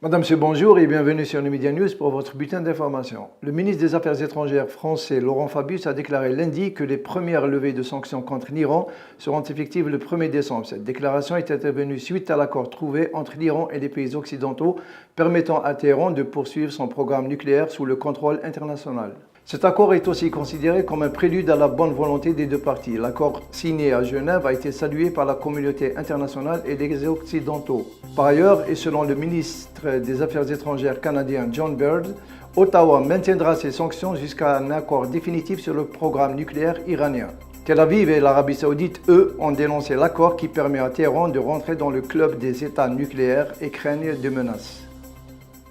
Madame, Monsieur, bonjour et bienvenue sur les Media News pour votre bulletin d'information. Le ministre des Affaires étrangères français Laurent Fabius a déclaré lundi que les premières levées de sanctions contre l'Iran seront effectives le 1er décembre. Cette déclaration est intervenue suite à l'accord trouvé entre l'Iran et les pays occidentaux permettant à Téhéran de poursuivre son programme nucléaire sous le contrôle international. Cet accord est aussi considéré comme un prélude à la bonne volonté des deux parties. L'accord signé à Genève a été salué par la communauté internationale et les Occidentaux. Par ailleurs, et selon le ministre des Affaires étrangères canadien John Baird, Ottawa maintiendra ses sanctions jusqu'à un accord définitif sur le programme nucléaire iranien. Tel Aviv et l'Arabie Saoudite, eux, ont dénoncé l'accord qui permet à Téhéran de rentrer dans le club des États nucléaires et craignent des menaces.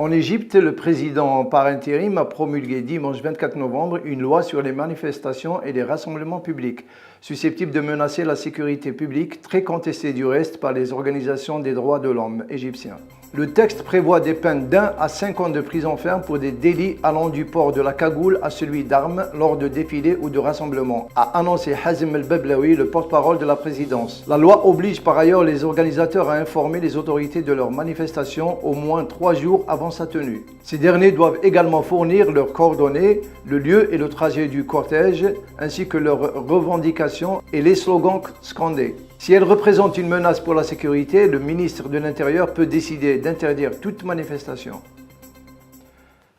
En Égypte, le président par intérim a promulgué dimanche 24 novembre une loi sur les manifestations et les rassemblements publics, susceptibles de menacer la sécurité publique, très contestée du reste par les organisations des droits de l'homme égyptiens. Le texte prévoit des peines d'1 à 5 ans de prison ferme pour des délits allant du port de la cagoule à celui d'armes lors de défilés ou de rassemblements, a annoncé Hazem El-Bablaoui, le porte-parole de la présidence. La loi oblige par ailleurs les organisateurs à informer les autorités de leur manifestation au moins 3 jours avant sa tenue. Ces derniers doivent également fournir leurs coordonnées, le lieu et le trajet du cortège, ainsi que leurs revendications et les slogans scandés. Si elle représente une menace pour la sécurité, le ministre de l'Intérieur peut décider d'interdire toute manifestation.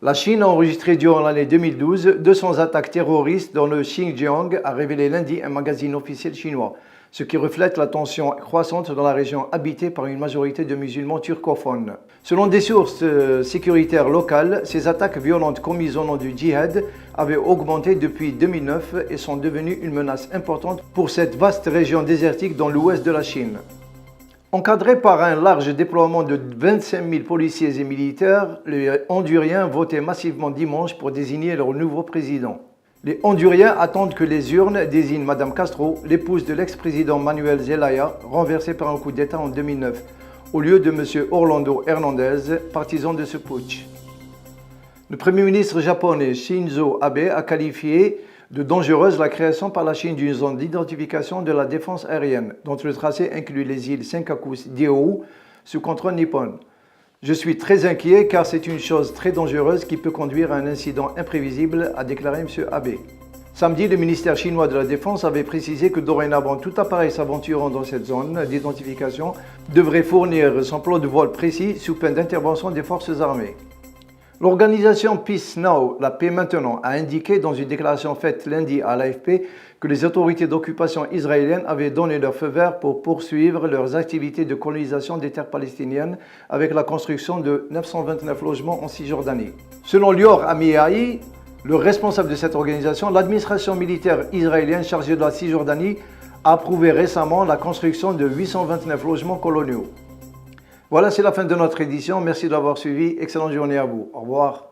La Chine a enregistré durant l'année 2012 200 attaques terroristes dans le Xinjiang, a révélé lundi un magazine officiel chinois, ce qui reflète la tension croissante dans la région habitée par une majorité de musulmans turcophones. Selon des sources sécuritaires locales, ces attaques violentes commises au nom du djihad avaient augmenté depuis 2009 et sont devenues une menace importante pour cette vaste région désertique dans l'ouest de la Chine. Encadrés par un large déploiement de 25 000 policiers et militaires, les Honduriens votaient massivement dimanche pour désigner leur nouveau président. Les Honduriens attendent que les urnes désignent Mme Castro, l'épouse de l'ex-président Manuel Zelaya, renversé par un coup d'État en 2009, au lieu de M. Orlando Hernandez, partisan de ce putsch. Le Premier ministre japonais Shinzo Abe a qualifié de dangereuse la création par la Chine d'une zone d'identification de la défense aérienne, dont le tracé inclut les îles Senkaku Diaoyu sous contrôle nippon. Je suis très inquiet car c'est une chose très dangereuse qui peut conduire à un incident imprévisible, a déclaré M. Abe. Samedi, le ministère chinois de la Défense avait précisé que dorénavant tout appareil s'aventurant dans cette zone d'identification devrait fournir son plan de vol précis sous peine d'intervention des forces armées. L'organisation Peace Now, la paix maintenant, a indiqué dans une déclaration faite lundi à l'AFP que les autorités d'occupation israéliennes avaient donné leur feu vert pour poursuivre leurs activités de colonisation des terres palestiniennes avec la construction de 929 logements en Cisjordanie. Selon Lior Amiai, le responsable de cette organisation, l'administration militaire israélienne chargée de la Cisjordanie a approuvé récemment la construction de 829 logements coloniaux. Voilà, c'est la fin de notre édition. Merci de l'avoir suivi. Excellente journée à vous. Au revoir.